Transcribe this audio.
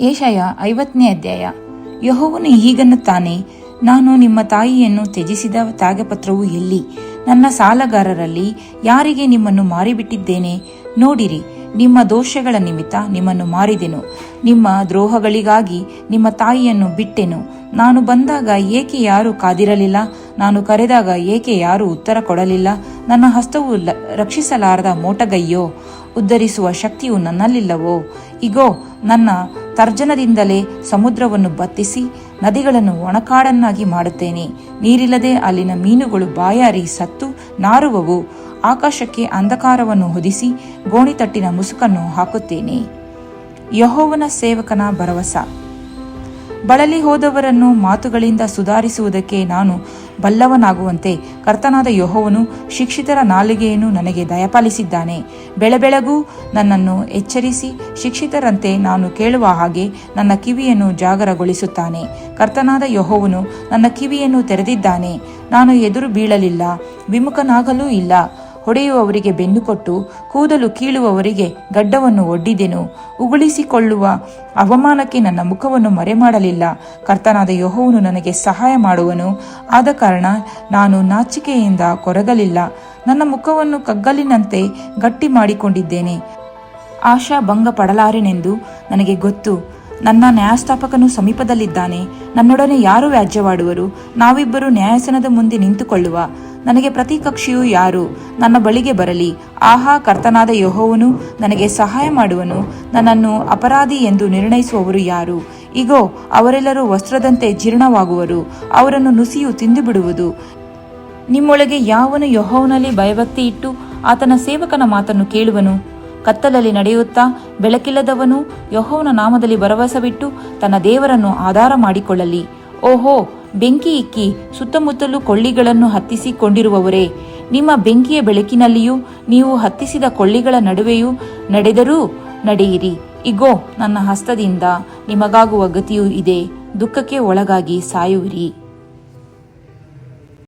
ಏಷಯ 50ನೇ ಅಧ್ಯಾಯ. ಯೆಹೋವನು ಹೀಗನ್ನುತ್ತಾನೆ, ನಾನು ನಿಮ್ಮ ತಾಯಿಯನ್ನು ತ್ಯಜಿಸಿದ ತ್ಯಾಗಪತ್ರವು ಎಲ್ಲಿ? ನನ್ನ ಸಾಲಗಾರರಲ್ಲಿ ಯಾರಿಗೆ ನಿಮ್ಮನ್ನು ಮಾರಿಬಿಟ್ಟಿದ್ದೇನೆ? ನೋಡಿರಿ, ನಿಮ್ಮ ದೋಷಗಳ ನಿಮಿತ್ತ ನಿಮ್ಮನ್ನು ಮಾರಿದೆನು, ನಿಮ್ಮ ದ್ರೋಹಗಳಿಗಾಗಿ ನಿಮ್ಮ ತಾಯಿಯನ್ನು ಬಿಟ್ಟೆನು. ನಾನು ಬಂದಾಗ ಏಕೆ ಯಾರು ಕಾದಿರಲಿಲ್ಲ? ನಾನು ಕರೆದಾಗ ಏಕೆ ಯಾರು ಉತ್ತರ ಕೊಡಲಿಲ್ಲ? ನನ್ನ ಹಸ್ತವು ರಕ್ಷಿಸಲಾರದ ಮೋಟಗೈಯೋ? ಉದ್ಧರಿಸುವ ಶಕ್ತಿಯು ನನ್ನಲ್ಲಿಲ್ಲವೋ? ಇಗೋ, ನನ್ನ ತರ್ಜನದಿಂದಲೇ ಸಮುದ್ರವನ್ನು ಬತ್ತಿಸಿ ನದಿಗಳನ್ನು ಒಣಕಾಡನ್ನಾಗಿ ಮಾಡುತ್ತೇನೆ. ನೀರಿಲ್ಲದೆ ಅಲ್ಲಿನ ಮೀನುಗಳು ಬಾಯಾರಿ ಸತ್ತು ನಾರುವವು. ಆಕಾಶಕ್ಕೆ ಅಂಧಕಾರವನ್ನು ಹೊದಿಸಿ ಗೋಣಿತಟ್ಟಿನ ಮುಸುಕನ್ನು ಹಾಕುತ್ತೇನೆ. ಯೆಹೋವನ ಸೇವಕನ ಭರವಸ. ಬಳಲಿ ಹೋದವರನ್ನು ಮಾತುಗಳಿಂದ ಸುಧಾರಿಸುವುದಕ್ಕೆ ನಾನು ಬಲ್ಲವನಾಗುವಂತೆ ಕರ್ತನಾದ ಯೆಹೋವನು ಶಿಕ್ಷಿತರ ನಾಲಿಗೆಯನ್ನು ನನಗೆ ದಯಪಾಲಿಸಿದ್ದಾನೆ. ಬೆಳಬೆಳಗೂ ನನ್ನನ್ನು ಎಚ್ಚರಿಸಿ ಶಿಕ್ಷಿತರಂತೆ ನಾನು ಕೇಳುವ ಹಾಗೆ ನನ್ನ ಕಿವಿಯನ್ನು ಜಾಗರಗೊಳಿಸುತ್ತಾನೆ. ಕರ್ತನಾದ ಯೆಹೋವನು ನನ್ನ ಕಿವಿಯನ್ನು ತೆರೆದಿದ್ದಾನೆ. ನಾನು ಎದುರು ಬೀಳಲಿಲ್ಲ, ವಿಮುಖನಾಗಲೂ ಇಲ್ಲ. ಹೊಡೆಯುವವರಿಗೆ ಬೆನ್ನು ಕೊಟ್ಟು ಕೂದಲು ಕೀಳುವವರಿಗೆ ಗಡ್ಡವನ್ನು ಒಡ್ಡಿದೆನು. ಉಗುಳಿಸಿಕೊಳ್ಳುವ ಅವಮಾನಕ್ಕೆ ನನ್ನ ಮುಖವನ್ನು ಮರೆಮಾಡಲಿಲ್ಲ. ಕರ್ತನಾದ ಯೆಹೋವನು ನನಗೆ ಸಹಾಯ ಮಾಡುವನು, ಆದ ಕಾರಣ ನಾನು ನಾಚಿಕೆಯಿಂದ ಕೊರಗಲಿಲ್ಲ. ನನ್ನ ಮುಖವನ್ನು ಕಗ್ಗಲಿನಂತೆ ಗಟ್ಟಿ ಮಾಡಿಕೊಂಡಿದ್ದೇನೆ. ಆಶಾ ಭಂಗ ಪಡಲಾರೆನೆಂದು ನನಗೆ ಗೊತ್ತು. ನನ್ನ ನ್ಯಾಯಸ್ಥಾಪಕನು ಸಮೀಪದಲ್ಲಿದ್ದಾನೆ. ನನ್ನೊಡನೆ ಯಾರು ವ್ಯಾಜ್ಯವಾಡುವರು? ನಾವಿಬ್ಬರು ನ್ಯಾಯಾಸನದ ಮುಂದೆ ನಿಂತುಕೊಳ್ಳುವ. ನನಗೆ ಪ್ರತಿಕಕ್ಷಿಯು ಯಾರು? ನನ್ನ ಬಳಿಗೆ ಬರಲಿ. ಆಹಾ, ಕರ್ತನಾದ ಯೆಹೋವನು ನನಗೆ ಸಹಾಯ ಮಾಡುವನು. ನನ್ನನ್ನು ಅಪರಾಧಿ ಎಂದು ನಿರ್ಣಯಿಸುವವರು ಯಾರು? ಇಗೋ, ಅವರೆಲ್ಲರೂ ವಸ್ತ್ರದಂತೆ ಜೀರ್ಣವಾಗುವರು. ಅವರನ್ನು ನುಸಿಯು ತಿಂದುಬಿಡುವುದು. ನಿಮ್ಮೊಳಗೆ ಯಾವನು ಯೆಹೋವನಲ್ಲಿ ಭಯಭಕ್ತಿ ಇಟ್ಟು ಆತನ ಸೇವಕನ ಮಾತನ್ನು ಕೇಳುವನು? ಕತ್ತಲಲ್ಲಿ ನಡೆಯುತ್ತಾ ಬೆಳಕಿಲ್ಲದವನು ಯೆಹೋವನ ನಾಮದಲ್ಲಿ ಭರವಸವಿಟ್ಟು ತನ್ನ ದೇವರನ್ನು ಆಧಾರ ಮಾಡಿಕೊಳ್ಳಲಿ. ಓಹೋ, ಬೆಂಕಿ ಇಕ್ಕಿ ಸುತ್ತಮುತ್ತಲೂ ಕೊಳ್ಳಿಗಳನ್ನು ಹತ್ತಿಸಿಕೊಂಡಿರುವವರೇ, ನಿಮ್ಮ ಬೆಂಕಿಯ ಬೆಳಕಿನಲ್ಲಿಯೂ ನೀವು ಹತ್ತಿಸಿದ ಕೊಳ್ಳಿಗಳ ನಡುವೆಯೂ ನಡೆದರೂ ನಡೆಯಿರಿ. ಇಗೋ, ನನ್ನ ಹಸ್ತದಿಂದ ನಿಮಗಾಗುವ ಗತಿಯೂ ಇದೆ. ದುಃಖಕ್ಕೆ ಒಳಗಾಗಿ ಸಾಯುವಿರಿ.